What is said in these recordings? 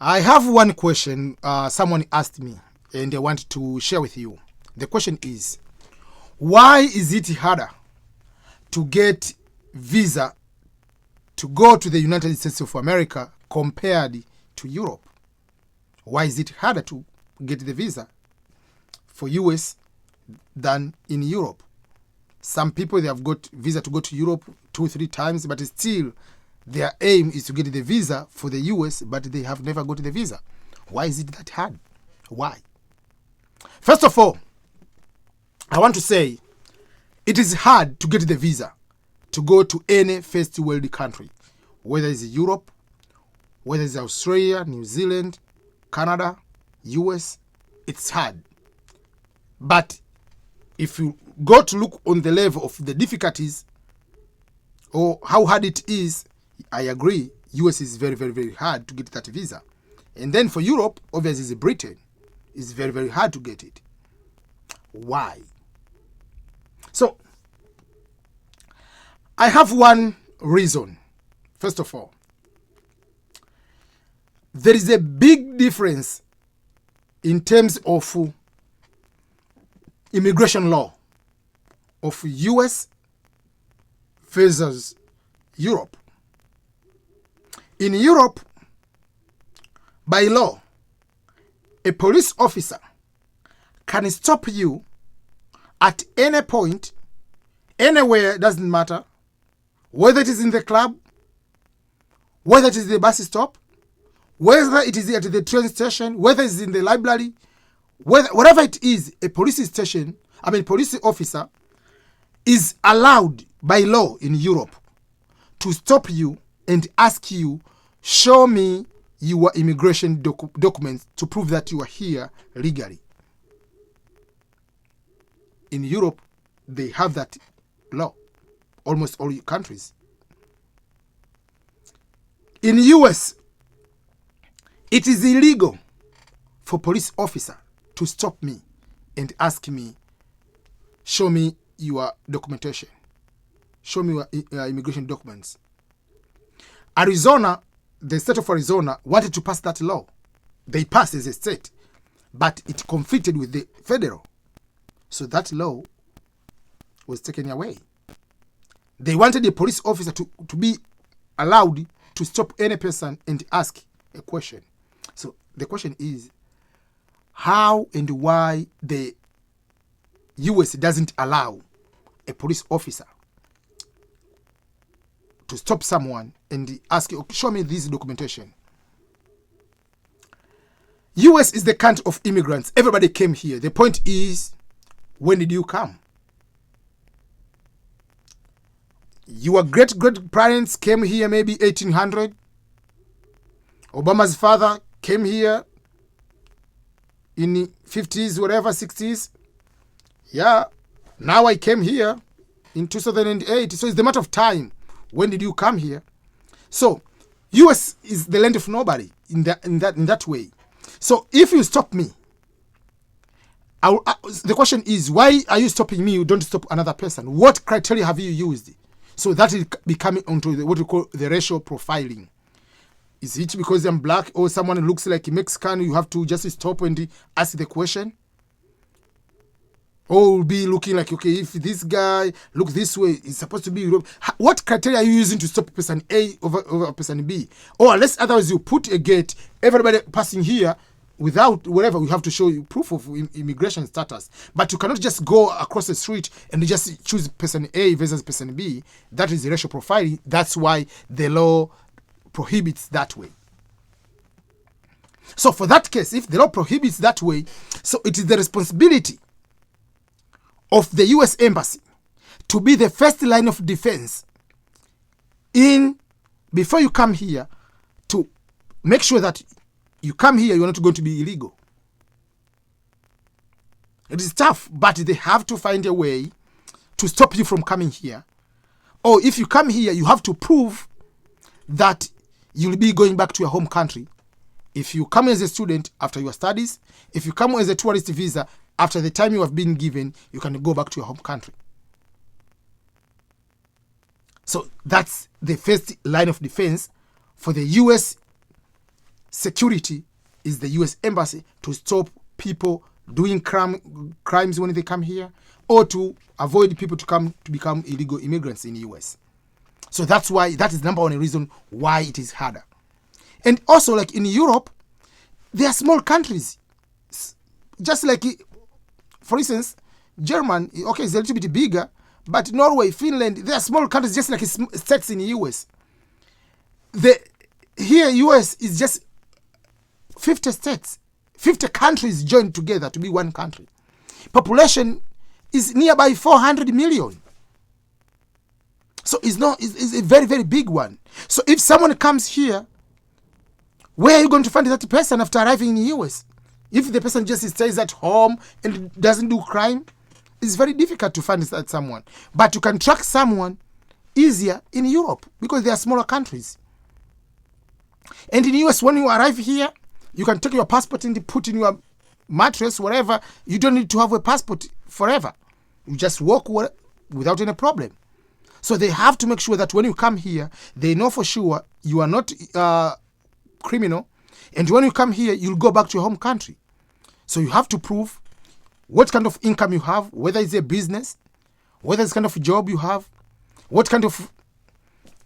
I have one question someone asked me and I want to share with you. The question is, why is it harder to get visa to go to the United States of America compared to Europe? Why is it harder to get the visa for US than in Europe? Some people, they have got visa to go to Europe 2-3 times, but still their aim is to get the visa for the US, but they have never got the visa. Why is it that hard? Why? First of all, I want to say it is hard to get the visa to go to any first world country, whether it's Europe, whether it's Australia, New Zealand, Canada, US. It's hard. But if you go to look on the level of the difficulties or how hard it is, I agree, US is very, very, very hard to get that visa. And then for Europe, obviously it's Britain. It's very, very hard to get it. Why? So, I have one reason. First of all, there is a big difference in terms of immigration law of US versus Europe. In Europe, by law, a police officer can stop you at any point, anywhere, doesn't matter, whether it is in the club, whether it is the bus stop, whether it is at the train station, whether it's in the library, whatever it is, a police officer is allowed by law in Europe to stop you and ask you, show me your immigration documents to prove that you are here legally. In Europe, they have that law. Almost all countries. In US, it is illegal for police officer to stop me and ask me, show me your documentation. Show me your immigration documents. Arizona, the state of Arizona wanted to pass that law. They passed as a state, but it conflicted with the federal. So that law was taken away. They wanted a police officer to be allowed to stop any person and ask a question. So the question is, how and why the US doesn't allow a police officer to stop someone and ask you, okay, show me this documentation. US is the country of immigrants. Everybody came here. The point is, when did you come? Your great-great-parents came here maybe 1800. Obama's father came here in the 50s, whatever, 60s. Yeah, now I came here in 2008. So it's the matter of time. When did you come here? So US is the land of nobody in that way. So if you stop me, the question is, why are you stopping me? You don't stop another person. What criteria have you used? So that is becoming onto what we call the racial profiling. Is it because I'm black or someone looks like a Mexican, you have to just stop and ask the question? Or will be looking like, okay, if this guy looks this way, it's supposed to be Europe. What criteria are you using to stop person A over person B? Or unless otherwise you put a gate, everybody passing here, without whatever, we have to show you proof of immigration status. But you cannot just go across the street and just choose person A versus person B. That is racial profiling. That's why the law prohibits that way. So for that case, if the law prohibits that way, so it is the responsibility of the US Embassy to be the first line of defense before you come here, to make sure that you come here, you're not going to be illegal. It is tough, but they have to find a way to stop you from coming here. Or if you come here, you have to prove that you'll be going back to your home country. If you come as a student after your studies, if you come as a tourist visa, after the time you have been given, you can go back to your home country. So that's the first line of defense for the US security is the US Embassy to stop people doing crimes when they come here, or to avoid people to become illegal immigrants in the US. So that is the number one reason why it is harder. And also, like in Europe, they are small countries. Just like, for instance, Germany, okay, it's a little bit bigger, but Norway, Finland, they are small countries just like states in the US. Here, US is just 50 states, 50 countries joined together to be one country. Population is nearby 400 million. So it's a very, very big one. So if someone comes here, where are you going to find that person after arriving in the US? If the person just stays at home and doesn't do crime, it's very difficult to find that someone. But you can track someone easier in Europe because they are smaller countries. And in the US, when you arrive here, you can take your passport and put in your mattress, wherever. You don't need to have a passport forever. You just walk without any problem. So they have to make sure that when you come here, they know for sure you are not criminal. And when you come here, you'll go back to your home country. So you have to prove what kind of income you have, whether it's a business, whether it's kind of job you have, what kind of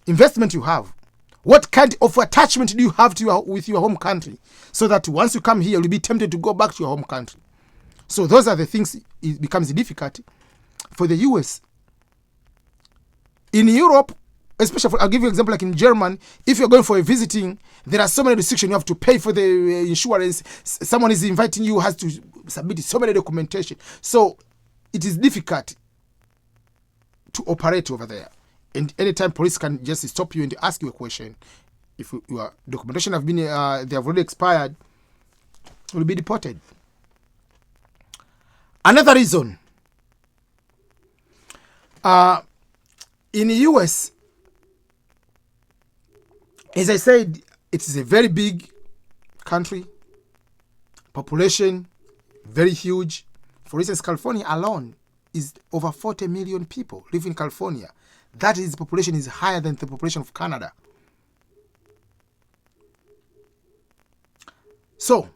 investment you have, what kind of attachment do you have to with your home country, so that once you come here, you'll be tempted to go back to your home country. So those are the things. It becomes difficult for the US. In Europe, especially, I'll give you an example, like in Germany, if you're going for a visiting, there are so many restrictions. You have to pay for the insurance. Someone is inviting you, has to submit so many documentation. So it is difficult to operate over there. And anytime police can just stop you and ask you a question, if your documentation have been, they have already expired, you will be deported. Another reason, in the US, as I said, it is a very big country, population very huge. For instance, California alone is over 40 million people live in California. That is, population is higher than the population of Canada. So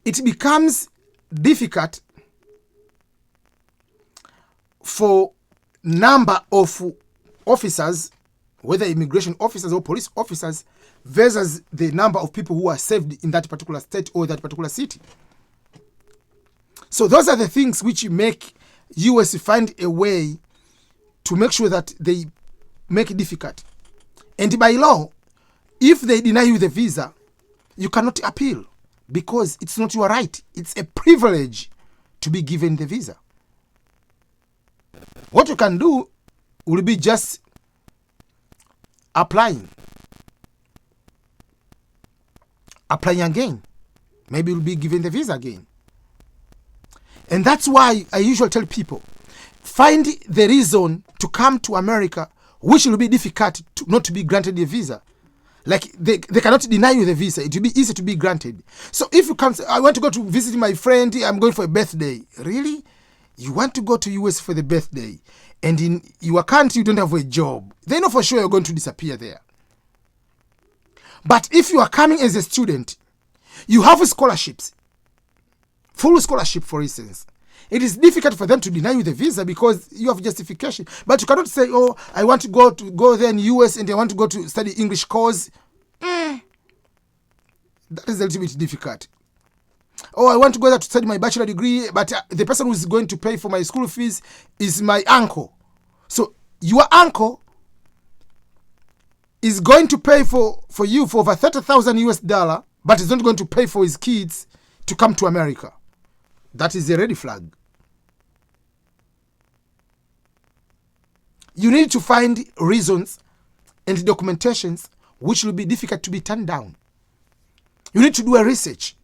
it becomes difficult for number of officers, whether immigration officers or police officers, versus the number of people who are saved in that particular state or that particular city. So those are the things which make US find a way to make sure that they make it difficult. And by law, if they deny you the visa, you cannot appeal because it's not your right. It's a privilege to be given the visa. What you can do will be just applying again. Maybe you'll be given the visa again. And that's why I usually tell people, find the reason to come to America which will be difficult not to be granted a visa. Like they cannot deny you the visa. It will be easy to be granted. So if you come, I want to go to visit my friend, I'm going for a birthday. Really? You want to go to US for the birthday, and in your country you don't have a job. They know for sure you're going to disappear there. But if you are coming as a student, you have scholarships, full scholarship, for instance. It is difficult for them to deny you the visa because you have justification. But you cannot say, oh, I want to go there in US and I want to go to study English course. That is a little bit difficult. Oh, I want to go there to study my bachelor degree, but the person who is going to pay for my school fees is my uncle. So your uncle is going to pay for you for over $30,000, but is not going to pay for his kids to come to America. That is a red flag. You need to find reasons and documentations which will be difficult to be turned down. You need to do a research.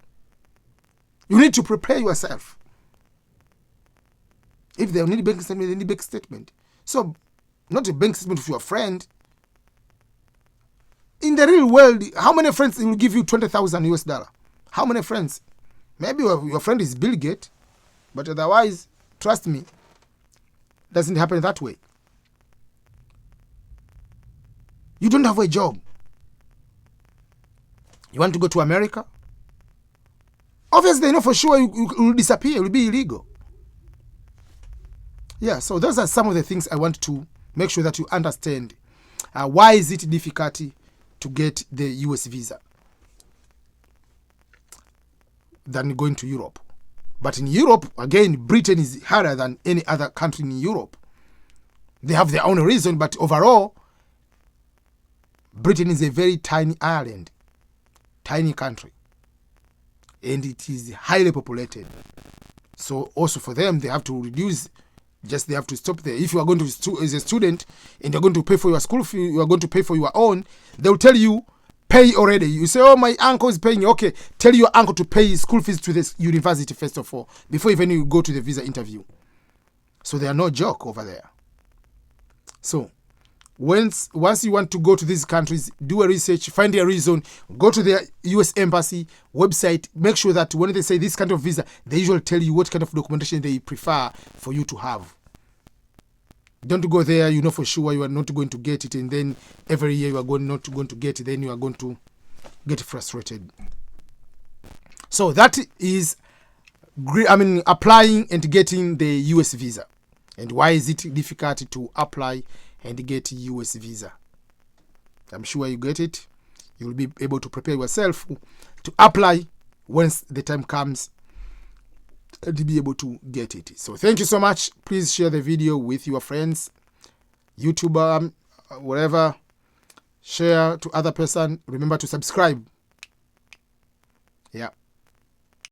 You need to prepare yourself. If they need bank statement, they need bank statement. So, not a bank statement for your friend. In the real world, how many friends will give you $20,000? How many friends? Maybe your friend is Bill Gates, but otherwise, trust me, doesn't happen that way. You don't have a job. You want to go to America? Obviously, they know for sure you will disappear. It will be illegal. Yeah, so those are some of the things I want to make sure that you understand. Why is it difficult to get the US visa than going to Europe? But in Europe, again, Britain is harder than any other country in Europe. They have their own reason, but overall, Britain is a very tiny island, tiny country, and it is highly populated. So also for them, they have to reduce, they have to stop there. If you are going to, as a student, and you're going to pay for your school fee, you are going to pay for your own, they will tell you, pay already. You say, oh, my uncle is paying. Okay, tell your uncle to pay school fees to this university first of all, before even you go to the visa interview. So they are no joke over there. So once you want to go to these countries, do a research, find a reason, go to the US Embassy website, make sure that when they say this kind of visa, they usually tell you what kind of documentation they prefer for you to have. Don't go there, you know for sure you are not going to get it, and then every year you are not going to get it, then you are going to get frustrated. So that is, applying and getting the US visa. And why is it difficult to apply and get US visa? I'm sure you get it. You'll be able to prepare yourself to apply once the time comes to be able to get it. So thank you so much. Please share the video with your friends, YouTuber, whatever. Share to other person. Remember to subscribe. Yeah.